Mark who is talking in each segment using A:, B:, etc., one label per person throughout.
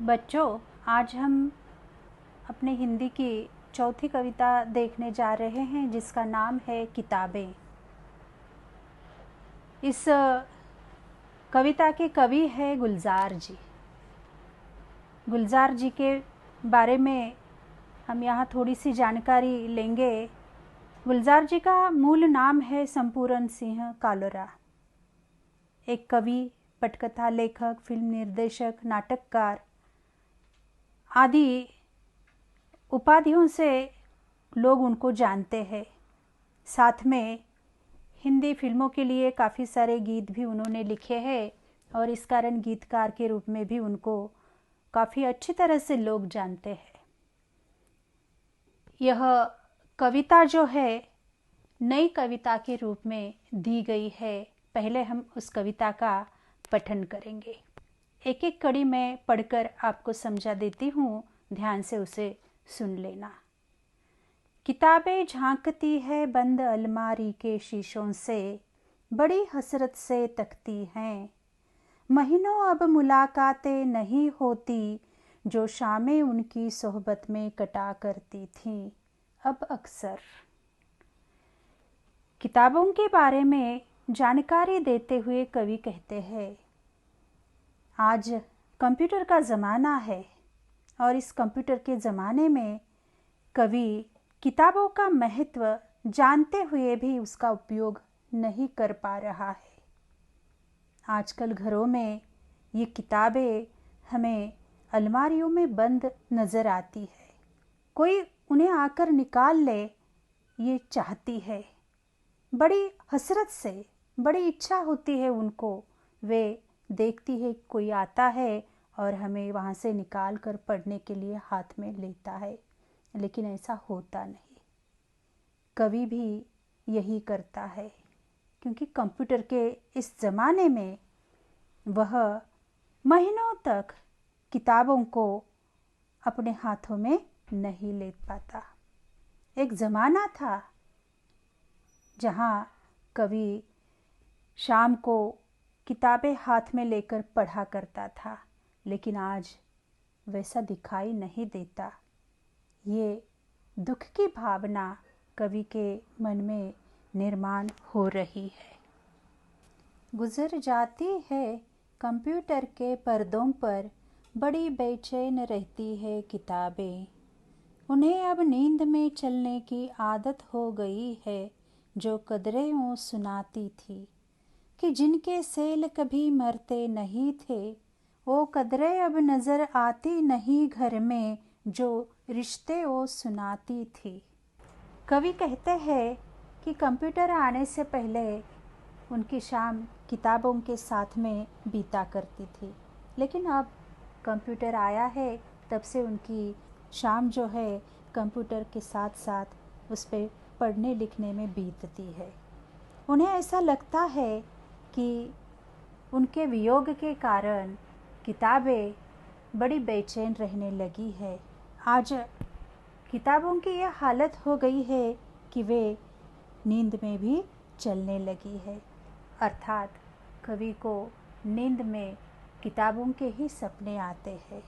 A: बच्चों, आज हम अपने हिंदी की चौथी कविता देखने जा रहे हैं जिसका नाम है किताबें। इस कविता के कवि है गुलजार जी। गुलजार जी के बारे में हम यहाँ थोड़ी सी जानकारी लेंगे। गुलजार जी का मूल नाम है संपूर्ण सिंह कालोरा। एक कवि, पटकथा लेखक, फिल्म निर्देशक, नाटककार आदि उपाधियों से लोग उनको जानते हैं। साथ में हिंदी फिल्मों के लिए काफ़ी सारे गीत भी उन्होंने लिखे हैं और इस कारण गीतकार के रूप में भी उनको काफ़ी अच्छी तरह से लोग जानते हैं। यह कविता जो है नई कविता के रूप में दी गई है। पहले हम उस कविता का पठन करेंगे। एक एक कड़ी में पढ़कर आपको समझा देती हूँ, ध्यान से उसे सुन लेना। किताबें झांकती है बंद अलमारी के शीशों से, बड़ी हसरत से तकती हैं। महीनों अब मुलाकातें नहीं होती, जो शामें उनकी सोहबत में कटा करती थीं अब अक्सर। किताबों के बारे में जानकारी देते हुए कवि कहते हैं, आज कंप्यूटर का ज़माना है और इस कंप्यूटर के ज़माने में कवि किताबों का महत्व जानते हुए भी उसका उपयोग नहीं कर पा रहा है। आजकल घरों में ये किताबें हमें अलमारियों में बंद नज़र आती है। कोई उन्हें आकर निकाल ले, ये चाहती है। बड़ी हसरत से, बड़ी इच्छा होती है उनको। वे देखती है कोई आता है और हमें वहाँ से निकाल कर पढ़ने के लिए हाथ में लेता है, लेकिन ऐसा होता नहीं। कवि भी यही करता है, क्योंकि कंप्यूटर के इस ज़माने में वह महीनों तक किताबों को अपने हाथों में नहीं ले पाता। एक ज़माना था जहाँ कवि शाम को किताबें हाथ में लेकर पढ़ा करता था, लेकिन आज वैसा दिखाई नहीं देता। ये दुख की भावना कवि के मन में निर्माण हो रही है। गुजर जाती है कंप्यूटर के पर्दों पर, बड़ी बेचैन रहती है किताबें। उन्हें अब नींद में चलने की आदत हो गई है, जो कदरें वो सुनाती थी कि जिनके सेल कभी मरते नहीं थे, वो कदरें अब नज़र आती नहीं घर में, जो रिश्ते वो सुनाती थी। कवि कहते हैं कि कंप्यूटर आने से पहले उनकी शाम किताबों के साथ में बीता करती थी, लेकिन अब कंप्यूटर आया है, तब से उनकी शाम जो है कंप्यूटर के साथ साथ उस पर पढ़ने लिखने में बीतती है। उन्हें ऐसा लगता है कि उनके वियोग के कारण किताबें बड़ी बेचैन रहने लगी है। आज किताबों की यह हालत हो गई है कि वे नींद में भी चलने लगी है, अर्थात कवि को नींद में किताबों के ही सपने आते हैं।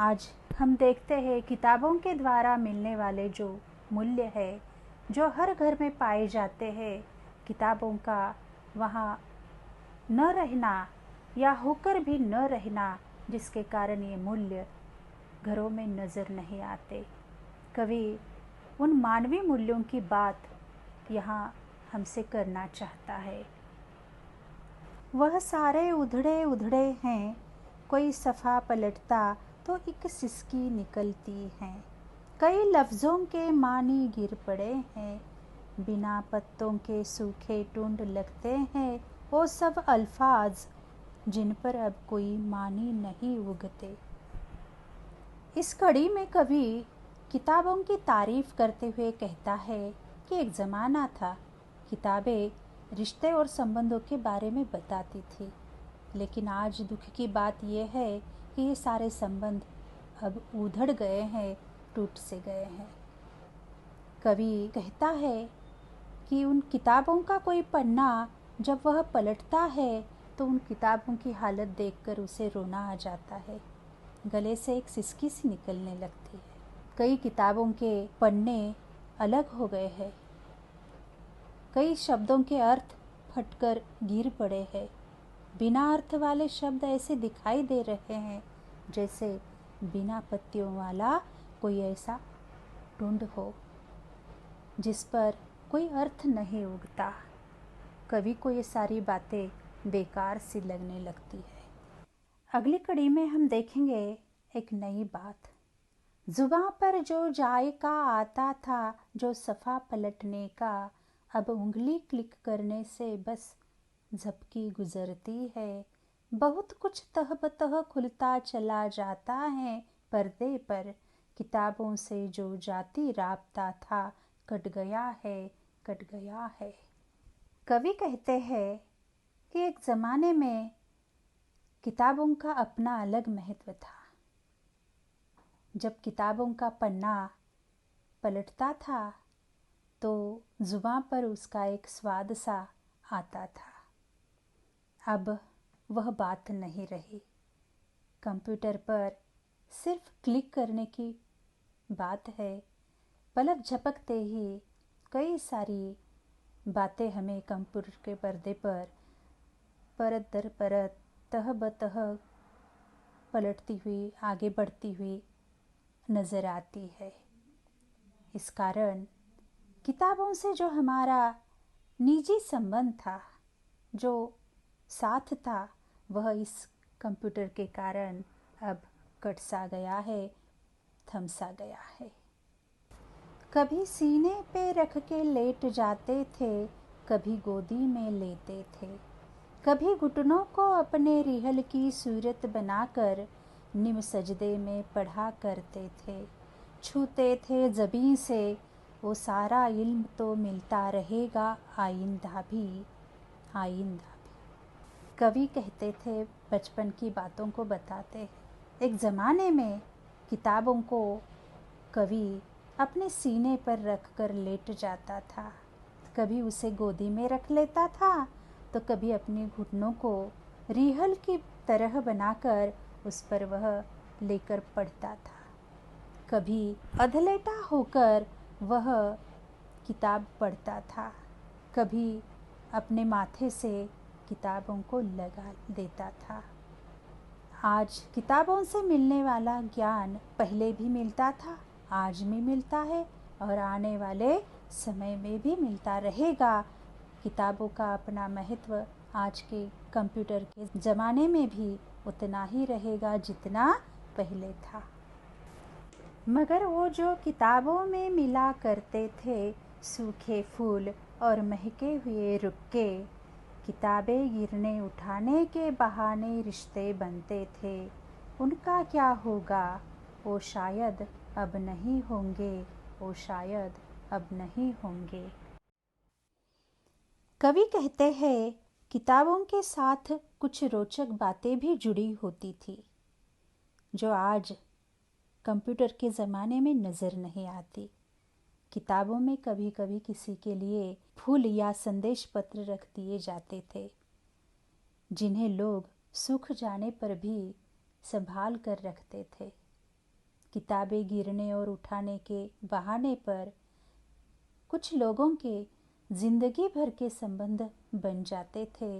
A: आज हम देखते हैं किताबों के द्वारा मिलने वाले जो मूल्य है, जो हर घर में पाए जाते हैं, किताबों का वहाँ न रहना या होकर भी न रहना, जिसके कारण ये मूल्य घरों में नज़र नहीं आते। कवि उन मानवीय मूल्यों की बात यहाँ हमसे करना चाहता है। वह सारे उधड़े उधड़े हैं, कोई सफ़ा पलटता तो एक सिसकी निकलती है। कई लफ्ज़ों के मानी गिर पड़े हैं, बिना पत्तों के सूखे टूंड लगते हैं वो सब अल्फाज, जिन पर अब कोई मानी नहीं उगते। इस कड़ी में कवि किताबों की तारीफ करते हुए कहता है कि एक ज़माना था, किताबें रिश्ते और संबंधों के बारे में बताती थी, लेकिन आज दुख की बात यह है कि ये सारे संबंध अब उधड़ गए हैं, टूट से गए हैं। कवि कहता है कि उन किताबों का कोई पन्ना जब वह पलटता है तो उन किताबों की हालत देखकर उसे रोना आ जाता है। गले से एक सिसकी सी निकलने लगती है। कई किताबों के पन्ने अलग हो गए हैं, कई शब्दों के अर्थ फटकर गिर पड़े हैं। बिना अर्थ वाले शब्द ऐसे दिखाई दे रहे हैं जैसे बिना पत्तियों वाला कोई ऐसा ढूंढ हो जिस पर कोई अर्थ नहीं उगता। कवि को ये सारी बातें बेकार सी लगने लगती है। अगली कड़ी में हम देखेंगे एक नई बात। जुबां पर जो जायका आता था, जो सफ़ा पलटने का, अब उंगली क्लिक करने से बस झपकी गुजरती है। बहुत कुछ तह बतह खुलता चला जाता है पर्दे पर, किताबों से जो जाती राबता था, कट गया है, कट गया है। कवि कहते हैं कि एक ज़माने में किताबों का अपना अलग महत्व था। जब किताबों का पन्ना पलटता था तो जुबां पर उसका एक स्वाद सा आता था। अब वह बात नहीं रही। कंप्यूटर पर सिर्फ क्लिक करने की बात है। पलक झपकते ही कई सारी बातें हमें कंप्यूटर के पर्दे पर परत दर परत, तह बतह पलटती हुई, आगे बढ़ती हुई नज़र आती है। इस कारण किताबों से जो हमारा निजी संबंध था, जो साथ था, वह इस कंप्यूटर के कारण अब कट सा गया है, थम सा गया है। कभी सीने पे रख के लेट जाते थे, कभी गोदी में लेते थे, कभी घुटनों को अपने रिहल की सूरत बनाकर निम सजदे में पढ़ा करते थे। छूते थे ज़बीं से वो सारा इल्म तो मिलता रहेगा आइंदा भी, आइंदा भी। कवि कहते थे, बचपन की बातों को बताते हैं। एक ज़माने में किताबों को कवि अपने सीने पर रख कर लेट जाता था। कभी उसे गोदी में रख लेता था तो कभी अपने घुटनों को रिहल की तरह बनाकर उस पर वह लेकर पढ़ता था। कभी अधलेटा होकर वह किताब पढ़ता था, कभी अपने माथे से किताबों को लगा देता था। आज किताबों से मिलने वाला ज्ञान पहले भी मिलता था, आज भी मिलता है और आने वाले समय में भी मिलता रहेगा। किताबों का अपना महत्व आज के कंप्यूटर के ज़माने में भी उतना ही रहेगा जितना पहले था। मगर वो जो किताबों में मिला करते थे सूखे फूल और महके हुए रुक्के, किताबें गिरने उठाने के बहाने रिश्ते बनते थे, उनका क्या होगा? वो शायद अब नहीं होंगे, वो शायद अब नहीं होंगे। कवि कहते हैं, किताबों के साथ कुछ रोचक बातें भी जुड़ी होती थी जो आज कंप्यूटर के ज़माने में नज़र नहीं आती। किताबों में कभी कभी किसी के लिए फूल या संदेश पत्र रख दिए जाते थे, जिन्हें लोग सूख जाने पर भी संभाल कर रखते थे। किताबें गिरने और उठाने के बहाने पर कुछ लोगों के जिंदगी भर के संबंध बन जाते थे।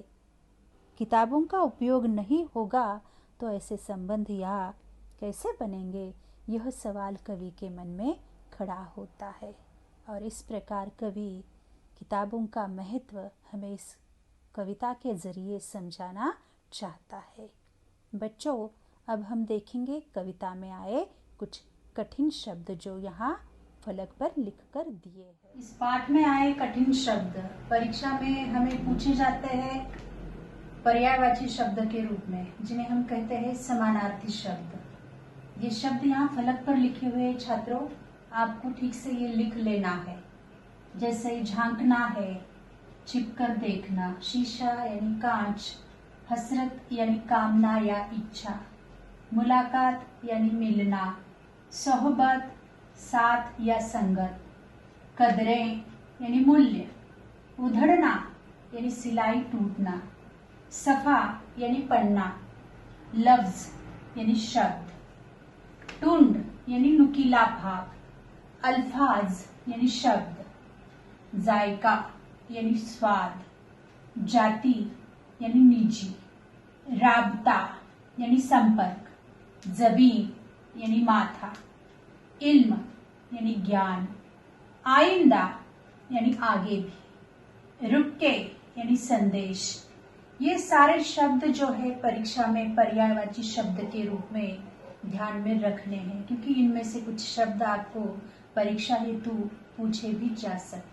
A: किताबों का उपयोग नहीं होगा तो ऐसे संबंध या कैसे बनेंगे, यह सवाल कवि के मन में खड़ा होता है। और इस प्रकार कवि किताबों का महत्व हमें इस कविता के ज़रिए समझाना चाहता है। बच्चों, अब हम देखेंगे कविता में आए कुछ कठिन शब्द जो यहाँ फलक पर लिखकर दिए हैं। इस पाठ में आए कठिन शब्द परीक्षा में हमें पूछे जाते हैं पर्यायवाची शब्द के रूप में, जिन्हें हम कहते हैं समानार्थी शब्द। ये शब्द यहाँ फलक पर लिखे हुए छात्रों, आपको ठीक से ये लिख लेना है। जैसे झांकना है, छिपकर देखना, शीशा यानी कांच, हसरत यानी कामना या इच्छा, मुलाकात यानी मिलना, सोहबत साथ या संगत, कदरें यानी मूल्य, उधड़ना यानी सिलाई टूटना, सफ़ा यानी पन्ना, लफ्ज यानी शब्द, टुंड यानी नुकीला भाग, अल्फाज यानी शब्द, जायका यानी स्वाद, जाति यानी निजी, राबता यानी संपर्क, जबीन यानी माथा, इल्म यानी ज्ञान, आइंदा यानी आगे भी, रुके यानी संदेश। ये सारे शब्द जो है परीक्षा में पर्यायवाची शब्द के रूप में ध्यान में रखने हैं, क्योंकि इनमें से कुछ शब्द आपको परीक्षा हेतु पूछे भी जा सकते हैं।